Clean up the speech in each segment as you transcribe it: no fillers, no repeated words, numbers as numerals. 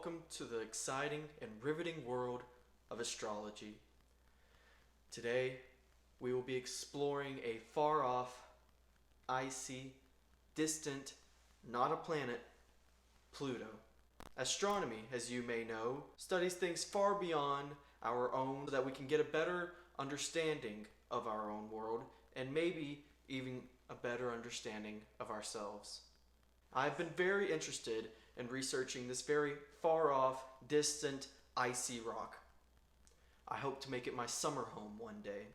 welcome to the exciting and riveting world of astrology. Today, we will be exploring a far-off, icy, distant, not a planet, Pluto. Astronomy, as you may know, studies things far beyond our own so that we can get a better understanding of our own world and maybe even a better understanding of ourselves. I've been very interested in researching this very far-off, distant, icy rock. I hope to make it my summer home one day.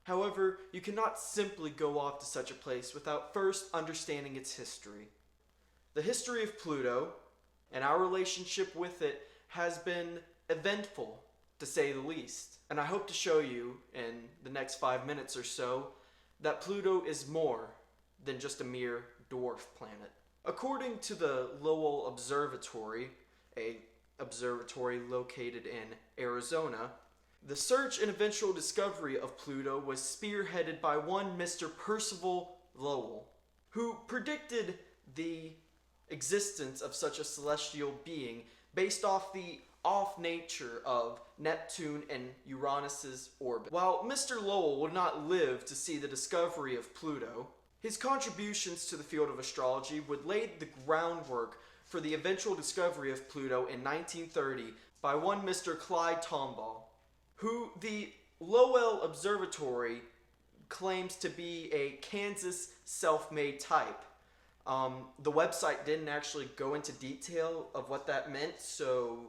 However, you cannot simply go off to such a place without first understanding its history. The history of Pluto and our relationship with it has been eventful, to say the least. And I hope to show you in the next 5 minutes or so that Pluto is more than just a mere dwarf planet. According to the Lowell Observatory, a observatory located in Arizona, the search and eventual discovery of Pluto was spearheaded by one Mr. Percival Lowell, who predicted the existence of such a celestial being based off the off nature of Neptune and Uranus's orbit. While Mr. Lowell would not live to see the discovery of Pluto, his contributions to the field of astrology would lay the groundwork for the eventual discovery of Pluto in 1930 by one Mr. Clyde Tombaugh, who the Lowell Observatory claims to be a Kansas self-made type. The website didn't actually go into detail of what that meant, so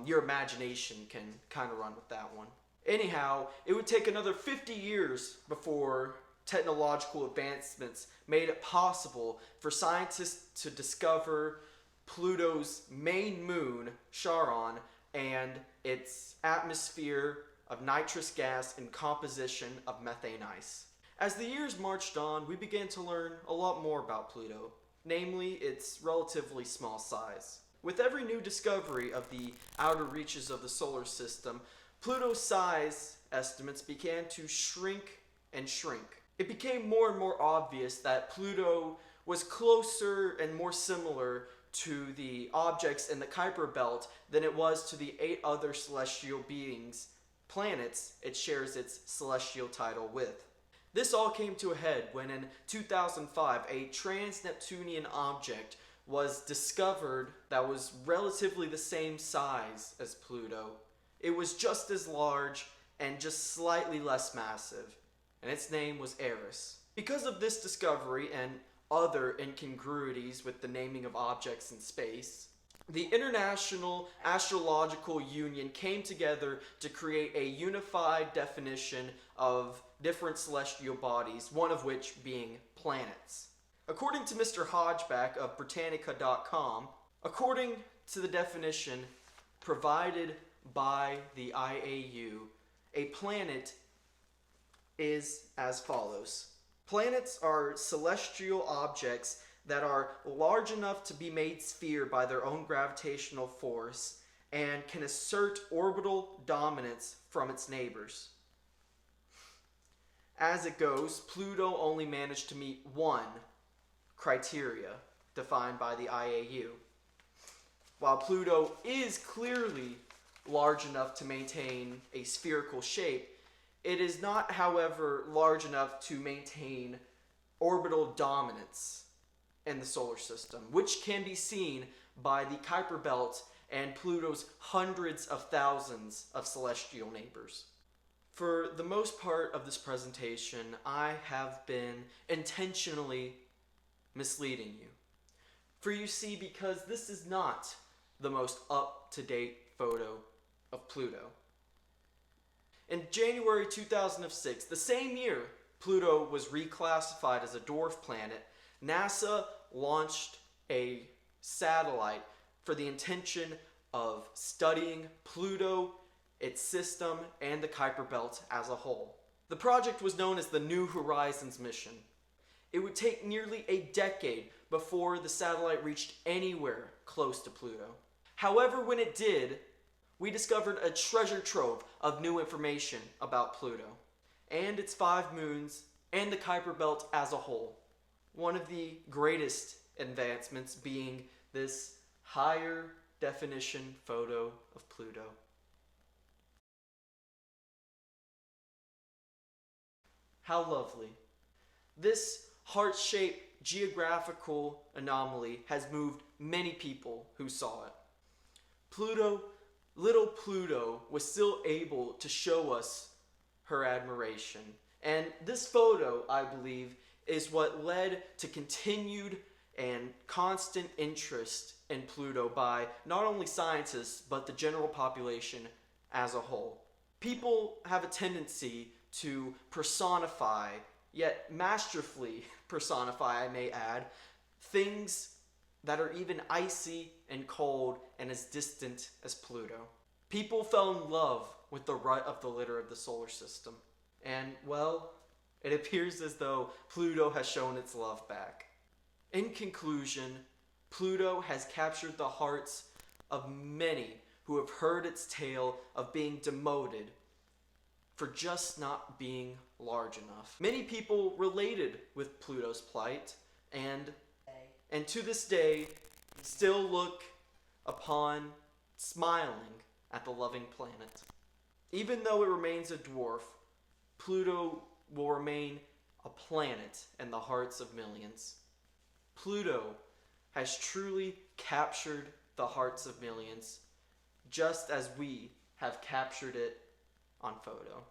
your imagination can kind of run with that one. Anyhow, it would take another 50 years before technological advancements made it possible for scientists to discover Pluto's main moon, Charon, and its atmosphere of nitrous gas and composition of methane ice. As the years marched on, we began to learn a lot more about Pluto, namely its relatively small size. With every new discovery of the outer reaches of the solar system, Pluto's size estimates began to shrink and shrink. It became more and more obvious that Pluto was closer and more similar to the objects in the Kuiper Belt than it was to the 8 other celestial planets it shares its celestial title with. This all came to a head when in 2005 a trans-Neptunian object was discovered that was relatively the same size as Pluto. It was just as large and just slightly less massive, and its name was Eris. Because of this discovery and other incongruities with the naming of objects in space, the International Astrological Union came together to create a unified definition of different celestial bodies, one of which being planets. According to Mr. Hodgeback of Britannica.com, according to the definition provided by the IAU, a planet is as follows. Planets are celestial objects that are large enough to be made sphere by their own gravitational force and can assert orbital dominance from its neighbors. As it goes, Pluto only managed to meet one criteria defined by the IAU. While Pluto is clearly large enough to maintain a spherical shape, it is not, however, large enough to maintain orbital dominance in the solar system, which can be seen by the Kuiper Belt and Pluto's hundreds of thousands of celestial neighbors. For the most part of this presentation, I have been intentionally misleading you. For you see, because this is not the most up-to-date photo of Pluto. In January 2006, the same year Pluto was reclassified as a dwarf planet, NASA launched a satellite for the intention of studying Pluto, its system, and the Kuiper Belt as a whole. The project was known as the New Horizons mission. It would take nearly a decade before the satellite reached anywhere close to Pluto. However, when it did, we discovered a treasure trove of new information about Pluto and its 5 moons and the Kuiper Belt as a whole. One of the greatest advancements being this higher definition photo of Pluto. How lovely. This heart-shaped geographical anomaly has moved many people who saw it. Pluto, little Pluto, was still able to show us her admiration. And this photo, I believe, is what led to continued and constant interest in Pluto by not only scientists, but the general population as a whole. People have a tendency to personify, yet masterfully personify, I may add, things that are even icy and cold and as distant as Pluto. People fell in love with the rut of the litter of the solar system. And, well, it appears as though Pluto has shown its love back. In conclusion, Pluto has captured the hearts of many who have heard its tale of being demoted for just not being large enough. Many people related with Pluto's plight and to this day still look upon smiling at the loving planet. Even though it remains a dwarf, Pluto will remain a planet in the hearts of millions. Pluto has truly captured the hearts of millions, just as we have captured it on photo.